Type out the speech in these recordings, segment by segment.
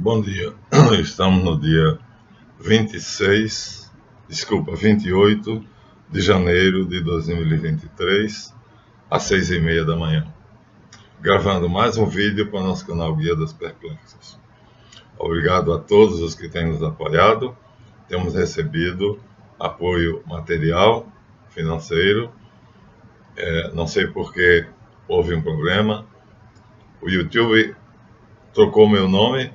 Bom dia. Estamos no dia 28 de janeiro de 2023, às 6h30 da manhã, gravando mais um vídeo para o nosso canal Guia das Perplexas. Obrigado a todos os que têm nos apoiado. Temos recebido apoio material, financeiro. Não sei por que houve um problema. O YouTube trocou meu nome.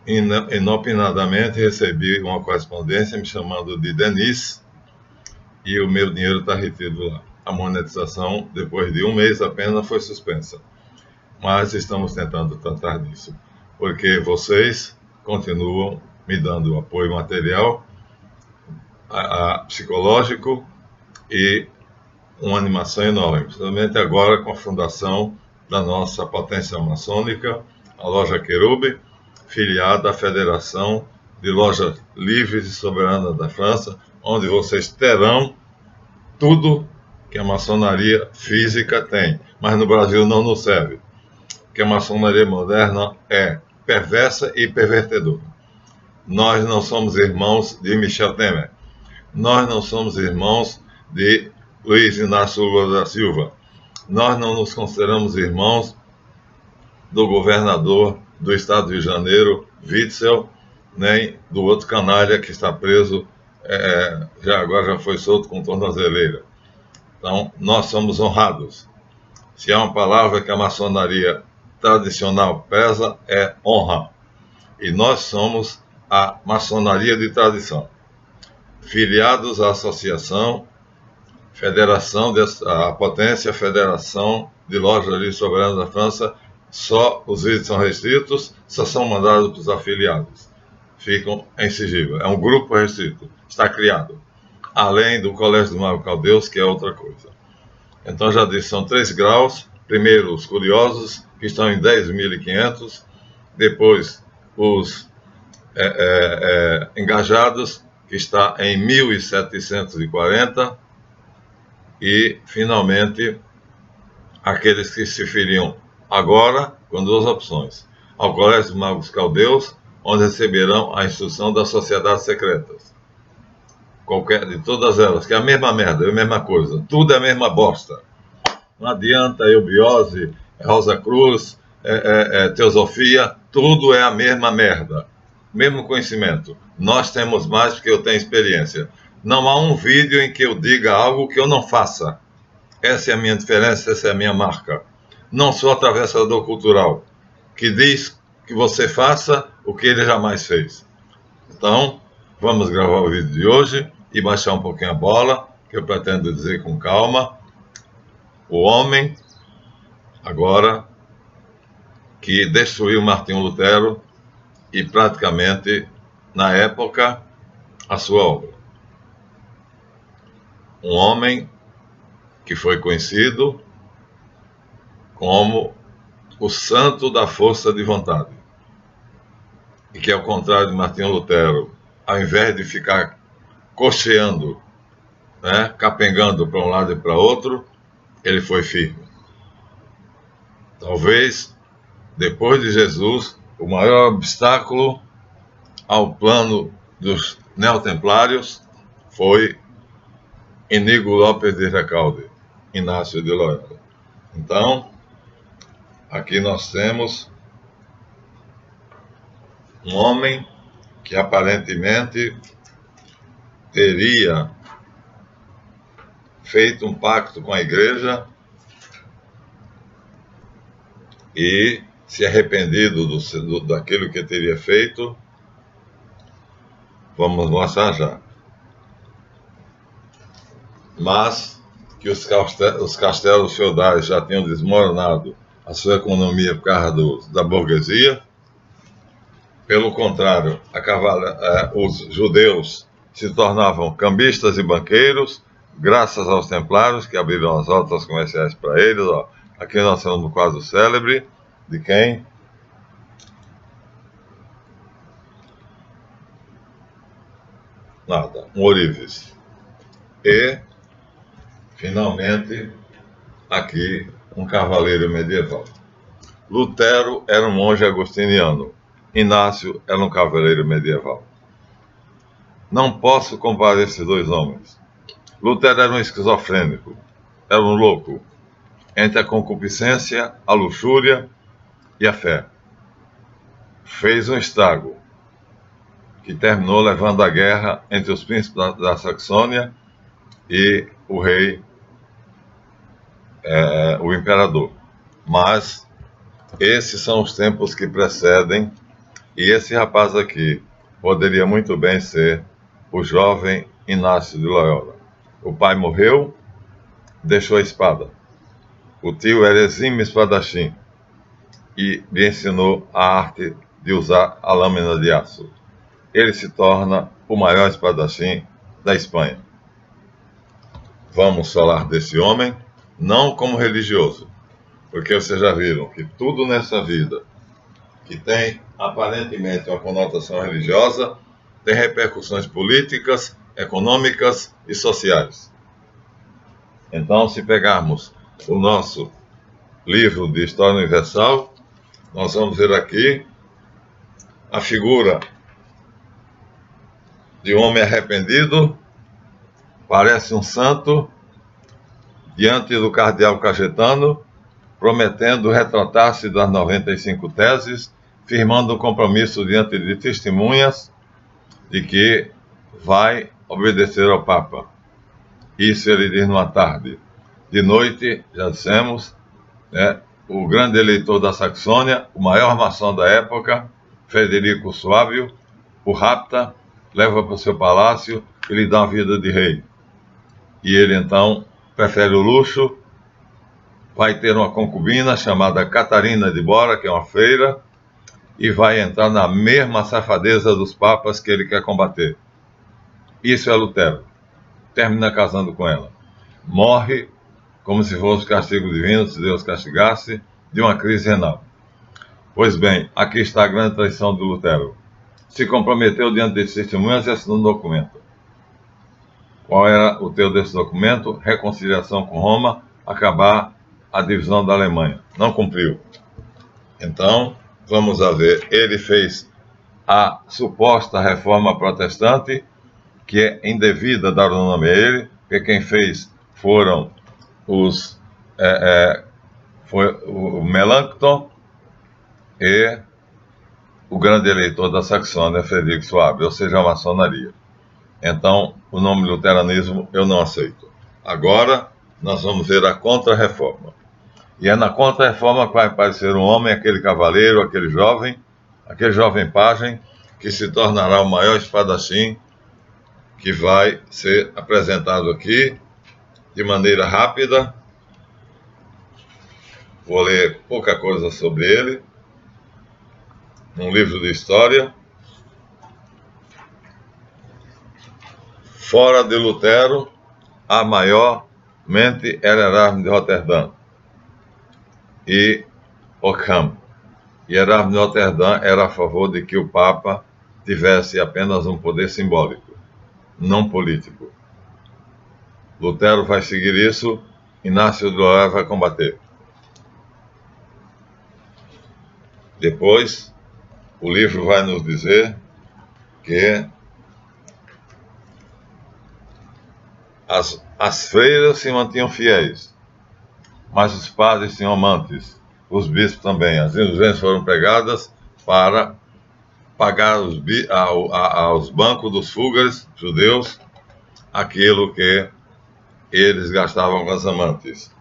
Inopinadamente recebi uma correspondência me chamando de Denise e o meu dinheiro está retido lá. A monetização, depois de um mês apenas, foi suspensa. Mas estamos tentando tratar disso, porque vocês continuam me dando apoio material, psicológico e uma animação enorme, principalmente agora com a fundação da nossa potência maçônica, a Loja Querube, filiada à Federação de Lojas Livres e Soberanas da França, onde vocês terão tudo que a maçonaria física tem, mas no Brasil não nos serve, porque a maçonaria moderna é perversa e pervertedora. Nós não somos irmãos de Michel Temer, nós não somos irmãos de Luiz Inácio Lula da Silva, nós não nos consideramos irmãos do governador do estado do Rio de Janeiro, Witzel, nem do outro canalha que está preso, agora já foi solto com tornozeleira. Então, nós somos honrados. Se há uma palavra que a maçonaria tradicional preza, é honra. E nós somos a maçonaria de tradição, filiados à associação, a potência Federação de Lojas Livres Soberanas da França. Só os vídeos são restritos, só são mandados para os afiliados. Ficam em sigilo. É um grupo restrito. Está criado. Além do Colégio do Mago Caldeus, que é outra coisa. Então, já disse, são 3 graus. Primeiro, os curiosos, que estão em 10.500. Depois, os engajados, que está em 1.740. E, finalmente, aqueles que se filiam agora, com 2 opções: ao Colégio dos Magos Caldeus, onde receberão a instrução das sociedades secretas. Qualquer de todas elas, que é a mesma merda, é a mesma coisa, tudo é a mesma bosta. Não adianta eubiose, Rosa Cruz, teosofia, tudo é a mesma merda. Mesmo conhecimento. Nós temos mais porque eu tenho experiência. Não há um vídeo em que eu diga algo que eu não faça. Essa é a minha diferença, essa é a minha marca. Não sou atravessador cultural, que diz que você faça o que ele jamais fez. Então, vamos gravar o vídeo de hoje e baixar um pouquinho a bola, que eu pretendo dizer com calma. O homem, agora, que destruiu Martinho Lutero e praticamente, na época, a sua obra. Um homem que foi conhecido como o santo da força de vontade. E que, ao contrário de Martinho Lutero, ao invés de ficar cocheando, capengando para um lado e para outro, ele foi firme. Talvez, depois de Jesus, o maior obstáculo ao plano dos neotemplários foi Inígo Lopes de Recalde, Inácio de Loyola. Então, aqui nós temos um homem que aparentemente teria feito um pacto com a igreja e se arrependido daquilo que teria feito. Vamos mostrar já. Mas que os castelos feudais já tinham desmoronado a sua economia por causa da burguesia. Pelo contrário, os judeus se tornavam cambistas e banqueiros, graças aos templários, que abriram as rotas comerciais para eles. Aqui nós temos um quadro célebre de quem? Nada, um ourives. E, finalmente, aqui um cavaleiro medieval. Lutero era um monge agostiniano. Inácio era um cavaleiro medieval. Não posso comparar esses dois homens. Lutero era um esquizofrênico, era um louco, entre a concupiscência, a luxúria e a fé. Fez um estrago, que terminou levando a guerra entre os príncipes da Saxônia e o rei, o imperador. Mas esses são os tempos que precedem, e esse rapaz aqui poderia muito bem ser o jovem Inácio de Loyola. O pai morreu, deixou a espada. O tio era exímio espadachim e lhe ensinou a arte de usar a lâmina de aço. Ele se torna o maior espadachim da Espanha. Vamos falar desse homem, não como religioso, porque vocês já viram que tudo nessa vida que tem aparentemente uma conotação religiosa tem repercussões políticas, econômicas e sociais. Então, se pegarmos o nosso livro de História Universal, nós vamos ver aqui a figura de um homem arrependido, parece um santo, diante do cardeal Cajetano, prometendo retratar-se das 95 teses, firmando um compromisso diante de testemunhas de que vai obedecer ao Papa. Isso ele diz numa tarde. De noite, já dissemos, o grande eleitor da Saxônia, o maior maçom da época, Frederico Suábio, o rapta, leva para o seu palácio e lhe dá uma vida de rei. E ele então prefere o luxo, vai ter uma concubina chamada Catarina de Bora, que é uma freira, e vai entrar na mesma safadeza dos papas que ele quer combater. Isso é Lutero. Termina casando com ela. Morre como se fosse castigo divino, se Deus castigasse, de uma crise renal. Pois bem, aqui está a grande traição de Lutero. Se comprometeu diante de testemunhas e assinou um documento. Qual era o teu desse documento? Reconciliação com Roma, acabar a divisão da Alemanha. Não cumpriu. Então, vamos a ver. Ele fez a suposta reforma protestante, que é indevida dar o nome a ele, porque quem fez foram foi o Melanchthon e o grande eleitor da Saxônia, Frederico Suábio, ou seja, a maçonaria. Então, o nome luteranismo eu não aceito. Agora, nós vamos ver a contra-reforma. E é na contra-reforma que vai aparecer um homem, aquele cavaleiro, aquele jovem pajem, que se tornará o maior espadachim, que vai ser apresentado aqui de maneira rápida. Vou ler pouca coisa sobre ele, num livro de história. Fora de Lutero, a maior mente era Erasmo de Roterdã e Ockham. E Erasmo de Roterdã era a favor de que o Papa tivesse apenas um poder simbólico, não político. Lutero vai seguir isso, Inácio de Loyola vai combater. Depois, o livro vai nos dizer que as freiras se mantinham fiéis, mas os padres tinham amantes, os bispos também. As indulgências foram pregadas para pagar aos bancos dos fúgares judeus aquilo que eles gastavam com as amantes.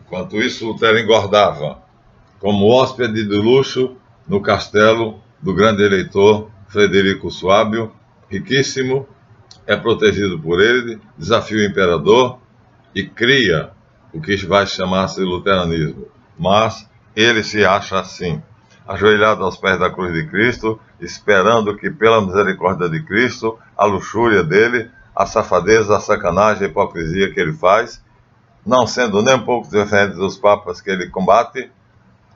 Enquanto isso, Lutero engordava como hóspede de luxo no castelo do grande eleitor Frederico Suábio, riquíssimo, é protegido por ele, desafia o imperador e cria o que vai chamar-se luteranismo. Mas ele se acha assim, ajoelhado aos pés da cruz de Cristo, esperando que, pela misericórdia de Cristo, a luxúria dele, a safadeza, a sacanagem, a hipocrisia que ele faz, não sendo nem um pouco diferente dos papas que ele combate,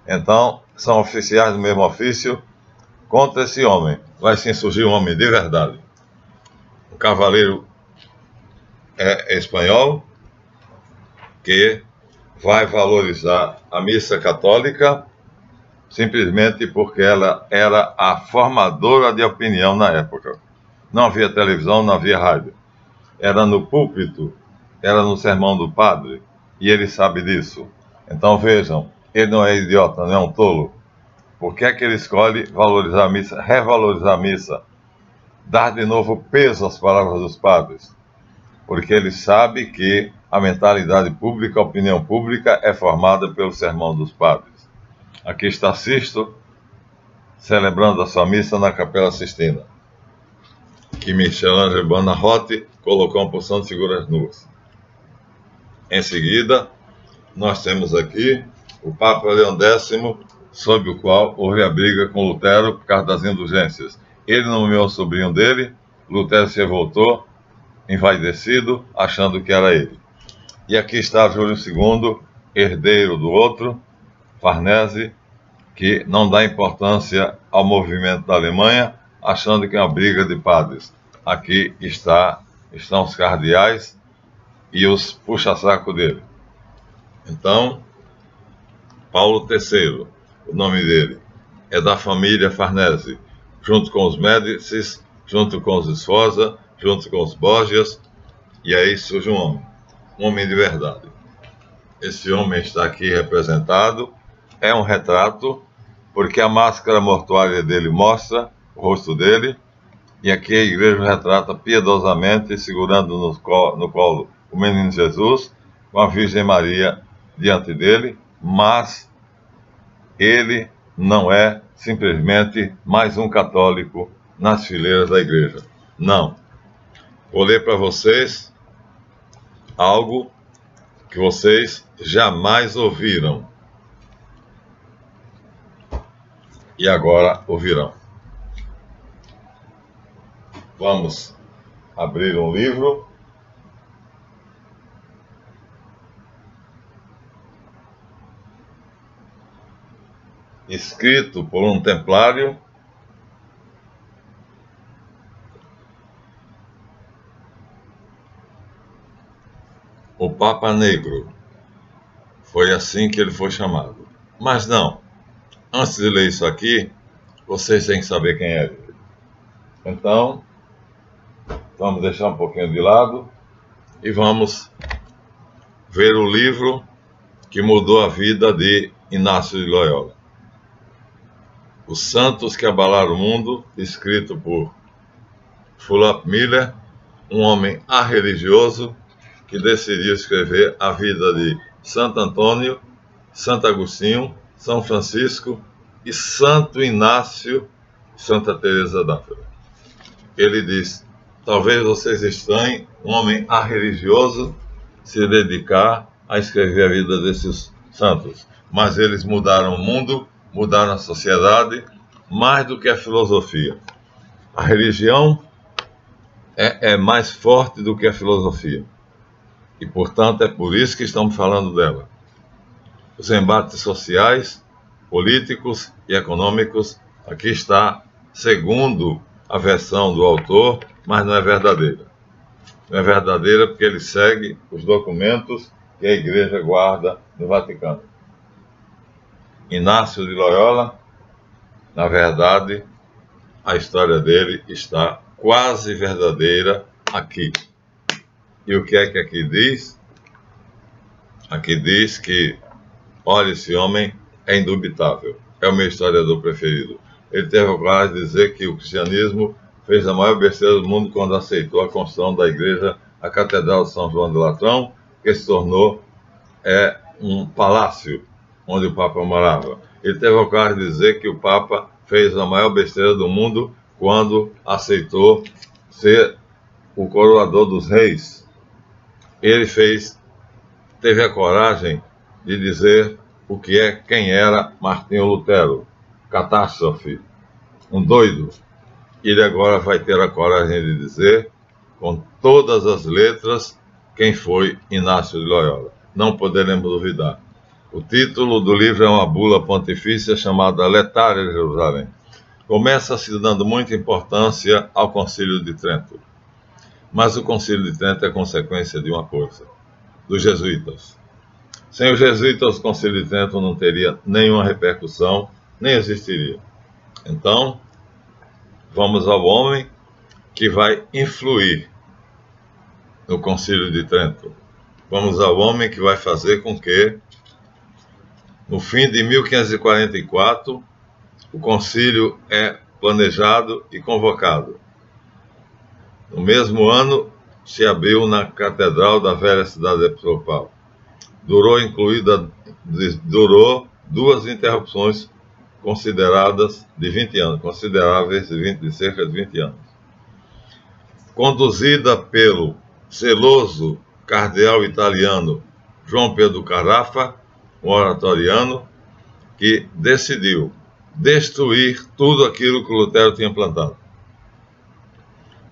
então são oficiais do mesmo ofício. Contra esse homem vai se insurgir um homem de verdade. O cavaleiro espanhol, que vai valorizar a missa católica simplesmente porque ela era a formadora de opinião na época. Não havia televisão, não havia rádio. Era no púlpito, era no sermão do padre, e ele sabe disso. Então vejam, ele não é idiota, não é um tolo. Por que é que ele escolhe valorizar a missa, revalorizar a missa, dar de novo peso às palavras dos padres? Porque ele sabe que a mentalidade pública, a opinião pública é formada pelo sermão dos padres. Aqui está Sisto celebrando a sua missa na Capela Sistina, que Michelangelo Buonarroti colocou uma porção de figuras nuas. Em seguida, nós temos aqui o Papa Leão X, sob o qual houve a briga com Lutero por causa das indulgências. Ele nomeou o sobrinho dele, Lutero se revoltou, envaidecido, achando que era ele. E aqui está Júlio II, herdeiro do outro, Farnese, que não dá importância ao movimento da Alemanha, achando que é uma briga de padres. Aqui estão os cardeais e os puxa-saco dele. Então, Paulo III, o nome dele, é da família Farnese, junto com os Médicis, junto com os Sforza, junto com os Borgias, e aí surge um homem de verdade. Esse homem está aqui representado, é um retrato, porque a máscara mortuária dele mostra o rosto dele, e aqui a igreja retrata piedosamente, segurando no colo o menino Jesus, com a Virgem Maria diante dele, mas ele não é simplesmente mais um católico nas fileiras da igreja. Não. Vou ler para vocês algo que vocês jamais ouviram. E agora ouvirão. Vamos abrir um livro. Escrito por um templário, o Papa Negro. Foi assim que ele foi chamado. Mas não, antes de ler isso aqui, vocês têm que saber quem é ele. Então, vamos deixar um pouquinho de lado e vamos ver o livro que mudou a vida de Inácio de Loyola. Os Santos que Abalaram o Mundo, escrito por Fulop Miller, um homem arreligioso que decidiu escrever a vida de Santo Antônio, Santo Agostinho, São Francisco e Santo Inácio e Santa Teresa d'Ávila. Ele diz: talvez vocês estranhem um homem arreligioso se dedicar a escrever a vida desses santos, mas eles mudaram o mundo, mudaram a sociedade, mais do que a filosofia. A religião é mais forte do que a filosofia. E, portanto, é por isso que estamos falando dela. Os embates sociais, políticos e econômicos, aqui está, segundo a versão do autor, mas não é verdadeira. Não é verdadeira porque ele segue os documentos que a Igreja guarda no Vaticano. Inácio de Loyola, na verdade, a história dele está quase verdadeira aqui. E o que é que aqui diz? Aqui diz que, olha, esse homem é indubitável, é o meu historiador preferido. Ele teve a coragem de dizer que o cristianismo fez a maior besteira do mundo quando aceitou a construção da igreja, a Catedral de São João de Latrão, que se tornou um palácio onde o Papa morava. Ele teve a coragem de dizer que o Papa fez a maior besteira do mundo quando aceitou ser o coroador dos reis. Ele teve a coragem de dizer quem era Martinho Lutero, catástrofe, um doido. Ele agora vai ter a coragem de dizer, com todas as letras, quem foi Inácio de Loyola. Não poderemos duvidar. O título do livro é uma bula pontifícia chamada Letária de Jerusalém. Começa-se dando muita importância ao Concílio de Trento. Mas o Concílio de Trento é consequência de uma coisa, dos jesuítas. Sem os jesuítas, o Concílio de Trento não teria nenhuma repercussão nem existiria. Então, vamos ao homem que vai influir no Concílio de Trento. Vamos ao homem que vai fazer com que, no fim de 1544, o concílio é planejado e convocado. No mesmo ano, se abriu na Catedral da velha cidade episcopal. Durou duas interrupções consideráveis de 20 anos. Conduzida pelo zeloso cardeal italiano João Pedro Carafa, um oratoriano, que decidiu destruir tudo aquilo que Lutero tinha plantado.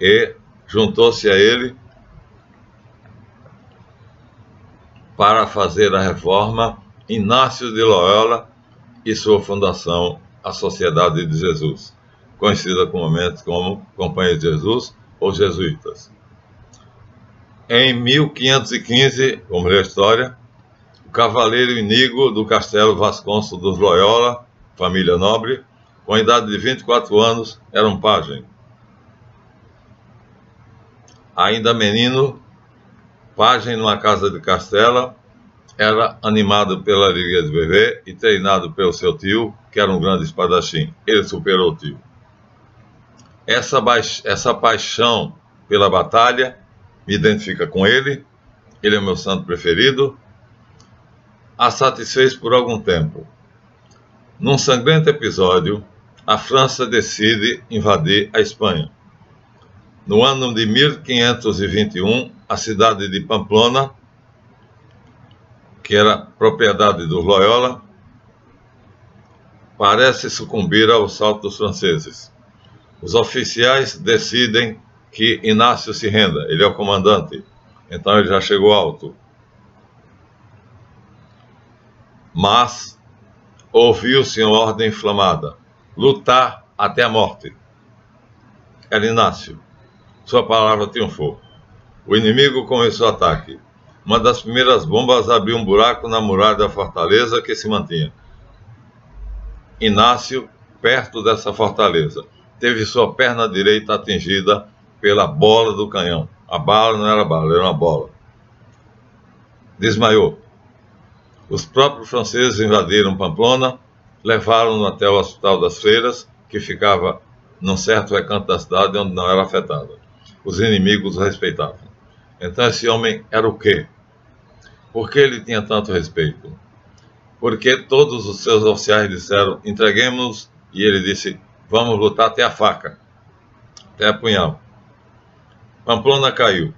E juntou-se a ele para fazer a reforma Inácio de Loyola e sua fundação, a Sociedade de Jesus, conhecida comumente como Companhia de Jesus ou Jesuítas. Em 1515, como lê a história, o cavaleiro Inigo do Castelo Vasconcelos dos Loyola, família nobre, com a idade de 24 anos, era um pajem. Ainda menino, pajem numa casa de Castela, era animado pela alegria de viver e treinado pelo seu tio, que era um grande espadachim. Ele superou o tio. Essa paixão pela batalha me identifica com ele. Ele é o meu santo preferido. A satisfez por algum tempo. Num sangrento episódio, a França decide invadir a Espanha. No ano de 1521, a cidade de Pamplona, que era propriedade dos Loyola, parece sucumbir ao assalto dos franceses. Os oficiais decidem que Inácio se renda, ele é o comandante, então ele já chegou alto. Mas ouviu-se uma ordem inflamada: lutar até a morte. Era Inácio. Sua palavra triunfou. O inimigo começou o ataque. Uma das primeiras bombas abriu um buraco na muralha da fortaleza que se mantinha. Inácio, perto dessa fortaleza, teve sua perna direita atingida pela bola do canhão. A bala não era bala, era uma bola. Desmaiou. Os próprios franceses invadiram Pamplona, levaram-no até o Hospital das Freiras, que ficava num certo recanto da cidade onde não era afetada. Os inimigos o respeitavam. Então esse homem era o quê? Por que ele tinha tanto respeito? Porque todos os seus oficiais disseram: entreguemos-nos, e ele disse: vamos lutar até a faca, até a punhal. Pamplona caiu.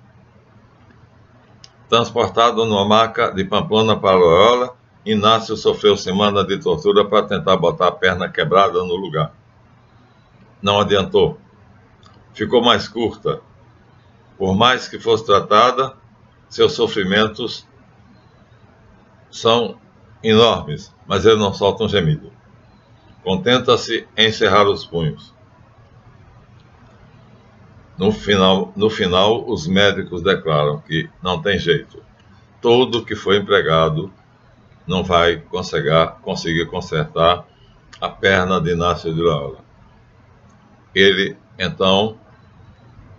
Transportado numa maca de Pamplona para Loyola, Inácio sofreu semanas de tortura para tentar botar a perna quebrada no lugar. Não adiantou. Ficou mais curta. Por mais que fosse tratada, seus sofrimentos são enormes, mas ele não solta um gemido. Contenta-se em cerrar os punhos. No final, os médicos declaram que não tem jeito. Tudo que foi empregado não vai conseguir consertar a perna de Inácio de Loyola. Ele, então,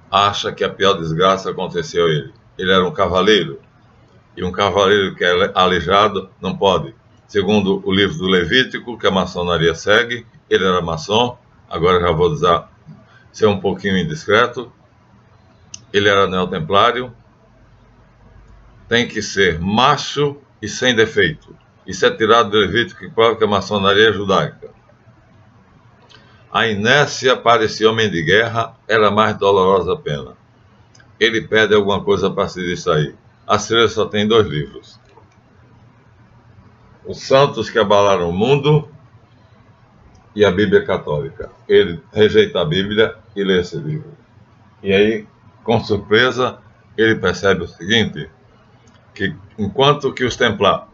acha que a pior desgraça aconteceu a ele. Ele era um cavaleiro, e um cavaleiro que é aleijado não pode. Segundo o livro do Levítico, que a maçonaria segue, ele era maçom, agora já vou ser um pouquinho indiscreto, ele era neotemplário, tem que ser macho e sem defeito. Isso é tirado do Levítico, que prova que a maçonaria é judaica. A inércia para esse homem de guerra era mais dolorosa pena. Ele pede alguma coisa para se distrair. A Freira só tem 2 livros: Os Santos que Abalaram o Mundo e a Bíblia Católica. Ele rejeita a Bíblia e lê esse livro. E aí, com surpresa, ele percebe o seguinte: que enquanto que os templários,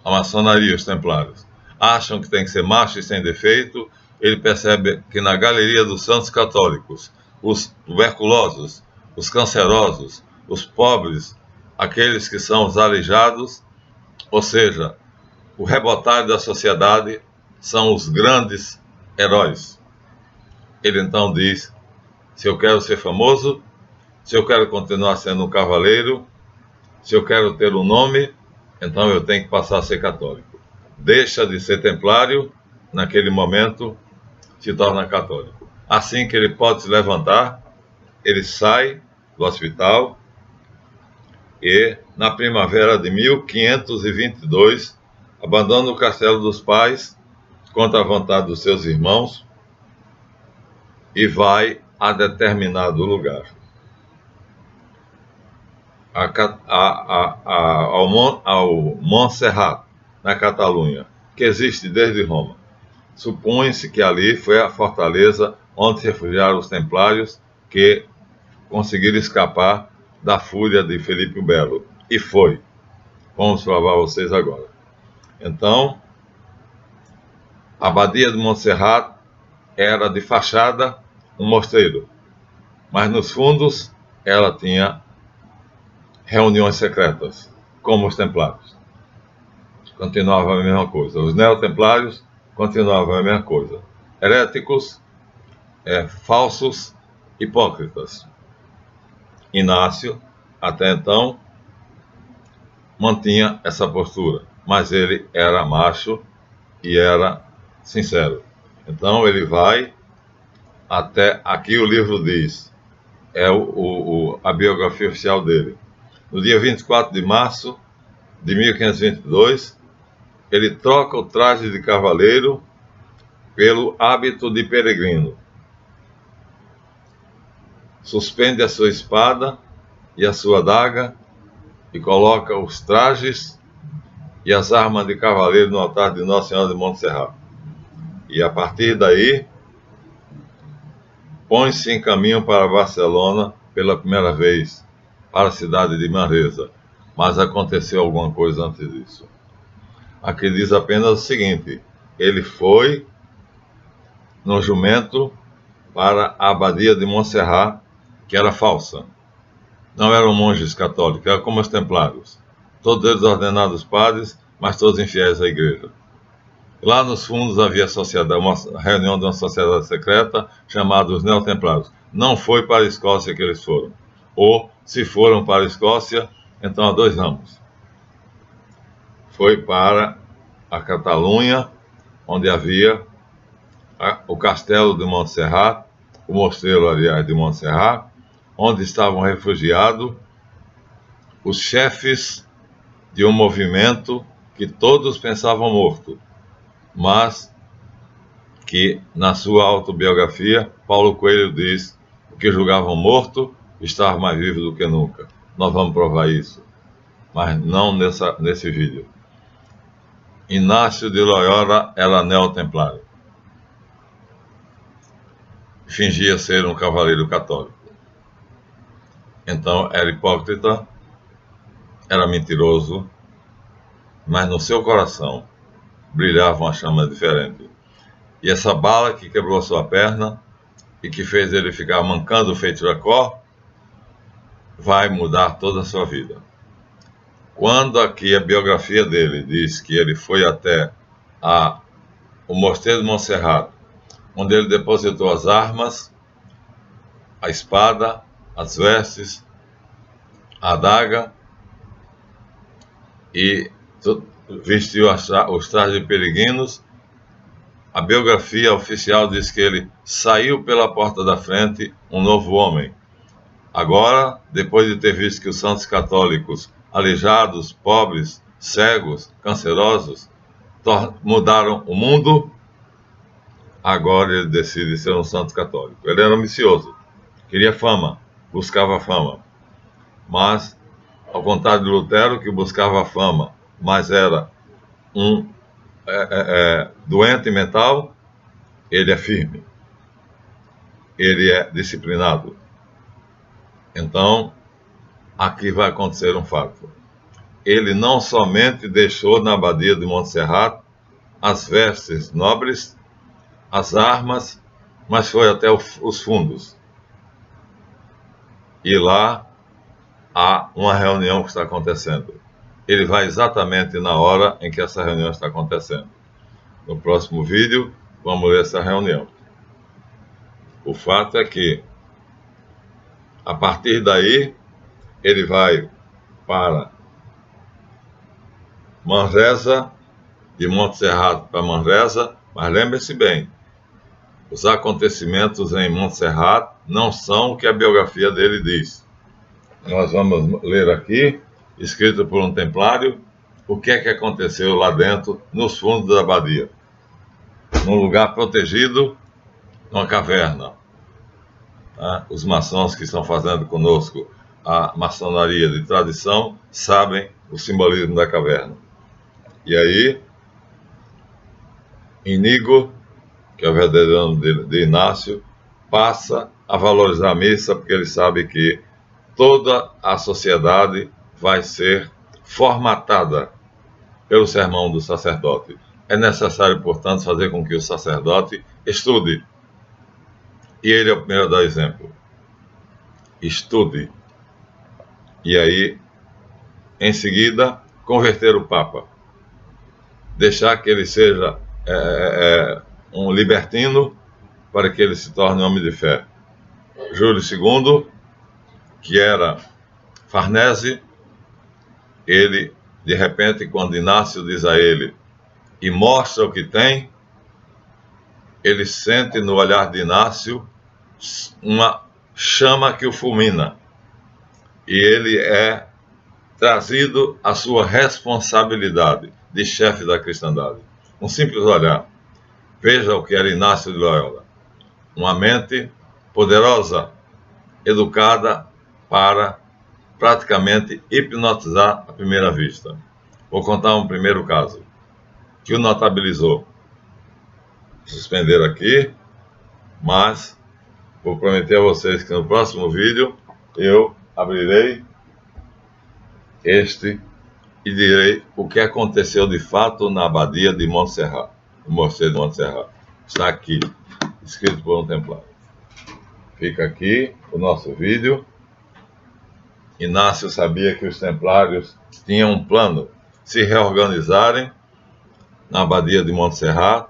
a maçonaria e os templários, acham que tem que ser macho e sem defeito, ele percebe que na galeria dos santos católicos, os tuberculosos, os cancerosos, os pobres, aqueles que são os aleijados, ou seja, o rebotalho da sociedade, são os grandes heróis. Ele então diz: se eu quero ser famoso, se eu quero continuar sendo um cavaleiro, se eu quero ter um nome, então eu tenho que passar a ser católico. Deixa de ser templário, naquele momento se torna católico. Assim que ele pode se levantar, ele sai do hospital e, na primavera de 1522, abandona o castelo dos pais contra a vontade dos seus irmãos e vai a determinado lugar. Ao Montserrat, na Catalunha, que existe desde Roma. Supõe-se que ali foi a fortaleza onde se refugiaram os templários que conseguiram escapar da fúria de Felipe o Belo. E foi. Vamos provar a vocês agora. Então, a abadia de Montserrat era de fachada um mosteiro, mas nos fundos ela tinha reuniões secretas, como os templários. Continuava a mesma coisa. Os neotemplários continuavam a mesma coisa. Heréticos, falsos, hipócritas. Inácio, até então, mantinha essa postura, mas ele era macho e era sincero. Então ele vai até, aqui o livro diz, é a biografia oficial dele. No dia 24 de março de 1522, ele troca o traje de cavaleiro pelo hábito de peregrino. Suspende a sua espada e a sua adaga e coloca os trajes e as armas de cavaleiro no altar de Nossa Senhora de Montserrat. E a partir daí, põe-se em caminho para Barcelona pela primeira vez, para a cidade de Manresa. Mas aconteceu alguma coisa antes disso. Aqui diz apenas o seguinte: ele foi no jumento para a abadia de Montserrat, que era falsa. Não eram monges católicos, eram como os templários. Todos eles ordenados padres, mas todos infiéis à igreja. Lá nos fundos havia uma reunião de uma sociedade secreta chamada os neotemplários. Não foi para a Escócia que eles foram. Ou, se foram para a Escócia, então há dois ramos. Foi para a Catalunha, onde havia o castelo de Montserrat, o mosteiro, aliás, de Montserrat, onde estavam refugiados os chefes de um movimento que todos pensavam morto, mas que, na sua autobiografia, Paulo Coelho diz: o que julgavam morto estava mais vivo do que nunca. Nós vamos provar isso, mas não nesse vídeo. Inácio de Loyola era neotemplário. Fingia ser um cavaleiro católico. Então era hipócrita, era mentiroso, mas no seu coração brilhava uma chama diferente. E essa bala que quebrou sua perna e que fez ele ficar mancando feito Jacó, vai mudar toda a sua vida. Quando aqui a biografia dele diz que ele foi até o mosteiro de Montserrat, onde ele depositou as armas, a espada, as vestes, a adaga e vestiu os trajes de peregrinos, a biografia oficial diz que ele saiu pela porta da frente um novo homem. Agora, depois de ter visto que os santos católicos, aleijados, pobres, cegos, cancerosos, mudaram o mundo, agora ele decide ser um santo católico. Ele era ambicioso, queria fama, buscava fama. Mas, ao contrário de Lutero, que buscava fama, mas era um doente mental, ele é firme, ele é disciplinado. Então, aqui vai acontecer um fato. Ele não somente deixou na abadia de Montserrat as vestes nobres, as armas, mas foi até os fundos. E lá há uma reunião que está acontecendo. Ele vai exatamente na hora em que essa reunião está acontecendo. no próximo vídeo, vamos ler essa reunião. O fato é que, a partir daí, ele vai para Manresa, de Montserrat para Manresa, mas lembre-se bem, os acontecimentos em Montserrat não são o que a biografia dele diz. Nós vamos ler aqui, escrito por um templário, o que é que aconteceu lá dentro, nos fundos da abadia, num lugar protegido, numa caverna. Tá? Os maçons que estão fazendo conosco a maçonaria de tradição sabem o simbolismo da caverna. E aí, Inigo, que é o verdadeiro nome de Inácio, passa a valorizar a missa, porque ele sabe que toda a sociedade vai ser formatada pelo sermão do sacerdote. É necessário, portanto, fazer com que o sacerdote estude. E ele é o primeiro a dar exemplo. Estude. E aí, em seguida, converter o Papa. Deixar que ele seja um libertino para que ele se torne homem de fé. Júlio II, que era Farnese, ele, de repente, quando Inácio diz a ele, e mostra o que tem, ele sente no olhar de Inácio uma chama que o fulmina. E ele é trazido à sua responsabilidade de chefe da cristandade. Um simples olhar. Veja o que era Inácio de Loyola. Uma mente poderosa, educada para praticamente hipnotizar à primeira vista. Vou contar um primeiro caso que o notabilizou. Vou suspender aqui, mas vou prometer a vocês que no próximo vídeo eu abrirei este e direi o que aconteceu de fato na abadia de Montserrat, no mosteiro de Montserrat. Está aqui, escrito por um templário. Fica aqui o nosso vídeo. Inácio sabia que os templários tinham um plano, se reorganizarem na abadia de Montserrat,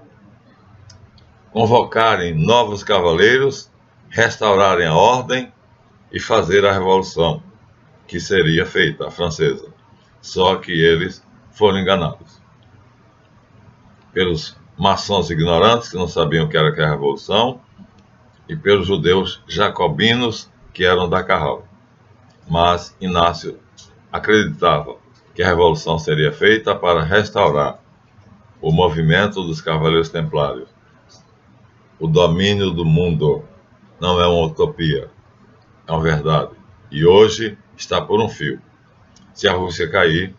convocarem novos cavaleiros, restaurarem a ordem e fazer a revolução, que seria feita, a francesa. Só que eles foram enganados pelos maçons ignorantes, que não sabiam o que era a revolução, e pelos judeus jacobinos, que eram da Carral. Mas Inácio acreditava que a revolução seria feita para restaurar o movimento dos Cavaleiros Templários. O domínio do mundo não é uma utopia, é uma verdade. E hoje está por um fio. Se a Rússia cair,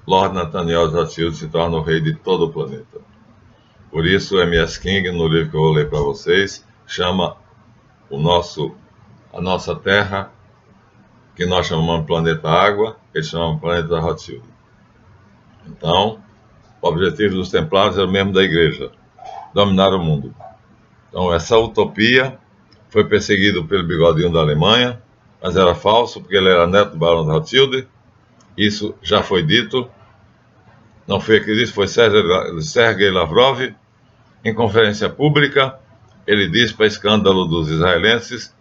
Lord Nathaniel Rothschild se torna o rei de todo o planeta. Por isso, o M.S. King, no livro que eu vou ler para vocês, chama a nossa Terra, que nós chamamos de planeta Água, eles chamam de planeta Rothschild. Então, o objetivo dos templários era o mesmo da igreja, dominar o mundo. Então, essa utopia foi perseguida pelo bigodinho da Alemanha, mas era falso, porque ele era neto do barão de Rothschild. Isso já foi dito. Não foi que disse, foi Sergei Lavrov, em conferência pública. Ele disse, para escândalo dos israelenses,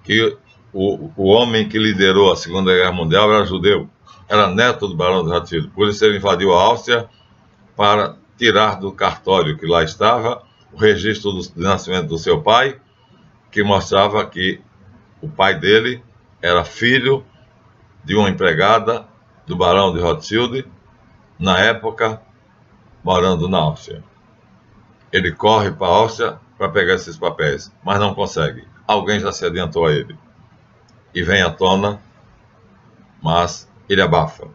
que o homem que liderou a Segunda Guerra Mundial era judeu, era neto do barão de Rothschild. Por isso ele invadiu a Áustria para tirar do cartório que lá estava o registro do nascimento do seu pai, que mostrava que o pai dele era filho de uma empregada do barão de Rothschild, na época, morando na Áustria. Ele corre para a Áustria para pegar esses papéis, mas não consegue. Alguém já se adiantou a ele. E vem à tona, mas ele abafa.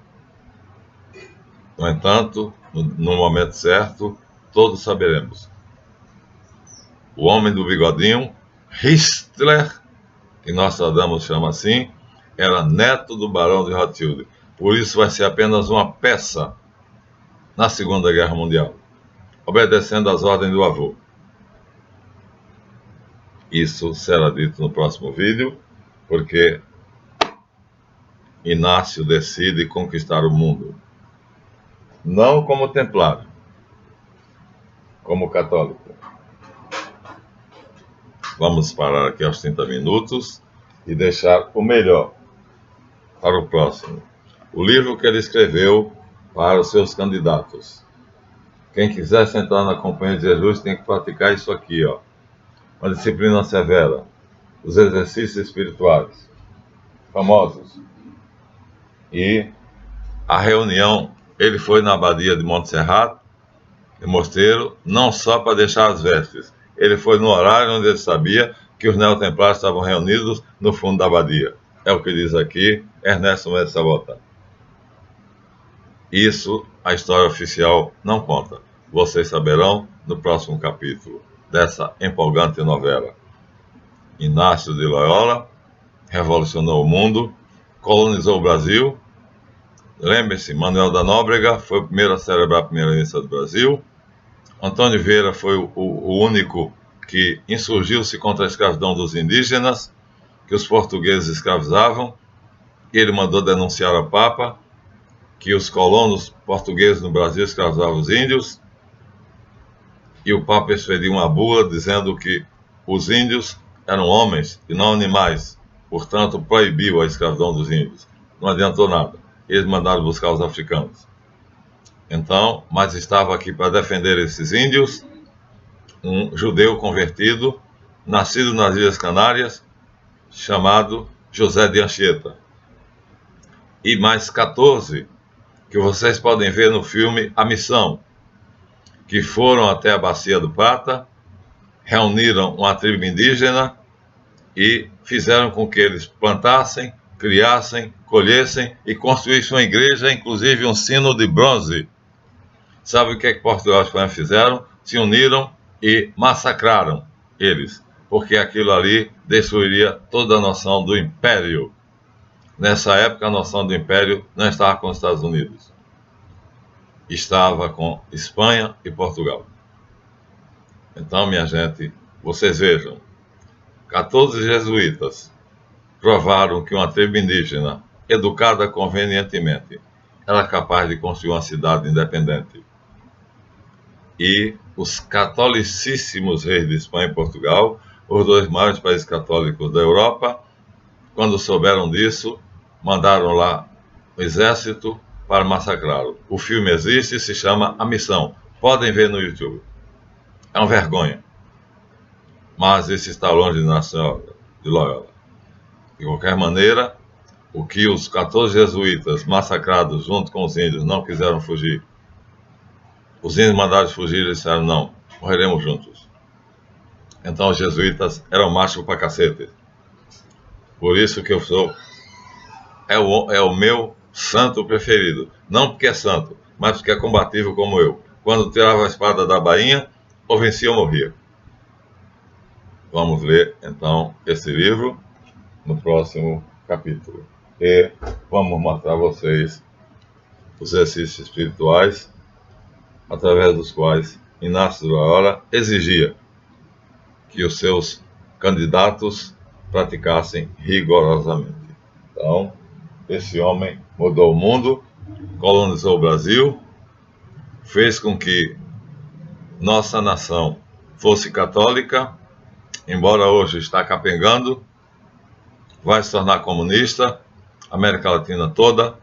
No entanto, no momento certo, todos saberemos. O homem do bigodinho, Hitler, que Nostradamus chama assim, era neto do barão de Rothschild. Por isso vai ser apenas uma peça na Segunda Guerra Mundial, obedecendo às ordens do avô. Isso será dito no próximo vídeo, porque Inácio decide conquistar o mundo. Não como templário, como católico. Vamos parar aqui aos 30 minutos e deixar o melhor para o próximo. O livro que ele escreveu para os seus candidatos. Quem quiser entrar na Companhia de Jesus tem que praticar isso aqui, ó. Uma disciplina severa, os exercícios espirituais, famosos. E a reunião, ele foi na abadia de Montserrat, de Mosteiro, não só para deixar as vestes. Ele foi no horário onde ele sabia que os neotemplários estavam reunidos no fundo da abadia. É o que diz aqui Ernesto Mendes Sabota. Isso a história oficial não conta. Vocês saberão no próximo capítulo dessa empolgante novela. Inácio de Loyola revolucionou o mundo, colonizou o Brasil. Lembre-se, Manuel da Nóbrega foi o primeiro a celebrar a primeira missa do Brasil. Antônio Vieira foi o único que insurgiu-se contra a escravidão dos indígenas, que os portugueses escravizavam. Ele mandou denunciar ao Papa que os colonos portugueses no Brasil escravizavam os índios, e o Papa expediu uma bula dizendo que os índios eram homens e não animais, portanto proibiu a escravidão dos índios. Não adiantou nada, eles mandaram buscar os africanos. Então, mas estava aqui para defender esses índios um judeu convertido, nascido nas Ilhas Canárias, chamado José de Anchieta. E mais 14 que vocês podem ver no filme A Missão, que foram até a Bacia do Prata, reuniram uma tribo indígena e fizeram com que eles plantassem, criassem, colhessem e construíssem uma igreja, inclusive um sino de bronze. Sabe o que Portugal e Espanha fizeram? Se uniram e massacraram eles, porque aquilo ali destruiria toda a noção do império. Nessa época, a noção do império não estava com os Estados Unidos. Estava com Espanha e Portugal. Então, minha gente, vocês vejam, 14 jesuítas provaram que uma tribo indígena, educada convenientemente, era capaz de construir uma cidade independente. E os catolicíssimos reis de Espanha e Portugal, os dois maiores países católicos da Europa, quando souberam disso, mandaram lá o exército para massacrá-lo. O filme existe e se chama A Missão. Podem ver no YouTube. É uma vergonha. Mas isso está longe de Nossa de Loyola. De qualquer maneira, o que os 14 jesuítas massacrados junto com os índios não quiseram fugir, os índios mandaram fugir e disseram, não, morreremos juntos. Então os jesuítas eram machos pra cacete. Por isso que eu sou, é o meu santo preferido. Não porque é santo, mas porque é combativo como eu. Quando tirava a espada da bainha, ou vencia ou morria. Vamos ler, então, esse livro no próximo capítulo. E vamos mostrar a vocês os exercícios espirituais através dos quais Inácio de Loyola exigia que os seus candidatos praticassem rigorosamente. Então, esse homem mudou o mundo, colonizou o Brasil, fez com que nossa nação fosse católica, embora hoje está capengando, vai se tornar comunista, a América Latina toda,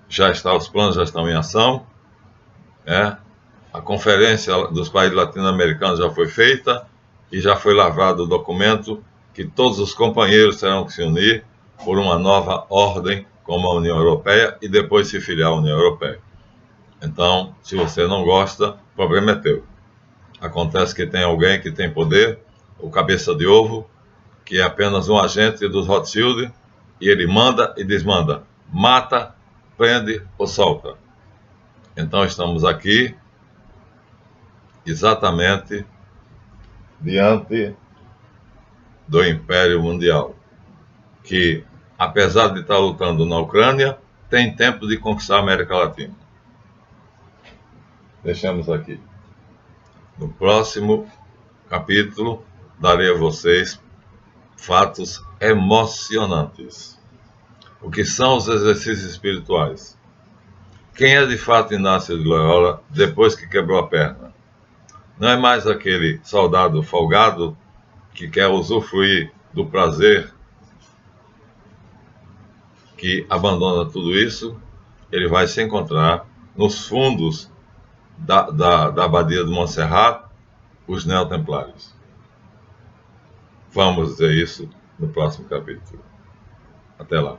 os planos já estão em ação, a conferência dos países latino-americanos já foi feita e já foi lavrado o documento que todos os companheiros terão que se unir por uma nova ordem como a União Europeia e depois se filiar à União Europeia. Então, se você não gosta, o problema é teu. Acontece que tem alguém que tem poder, o cabeça de ovo, que é apenas um agente dos Rothschild, e ele manda e desmanda, mata, prende ou solta. Então estamos aqui exatamente diante do Império Mundial, que, apesar de estar lutando na Ucrânia, tem tempo de conquistar a América Latina. Deixamos aqui. No próximo capítulo, darei a vocês fatos emocionantes. O que são os exercícios espirituais? Quem é de fato Inácio de Loyola depois que quebrou a perna? Não é mais aquele soldado folgado que quer usufruir do prazer, que abandona tudo isso. Ele vai se encontrar nos fundos da abadia de Montserrat, os neotemplários. Vamos ver isso no próximo capítulo. Até lá.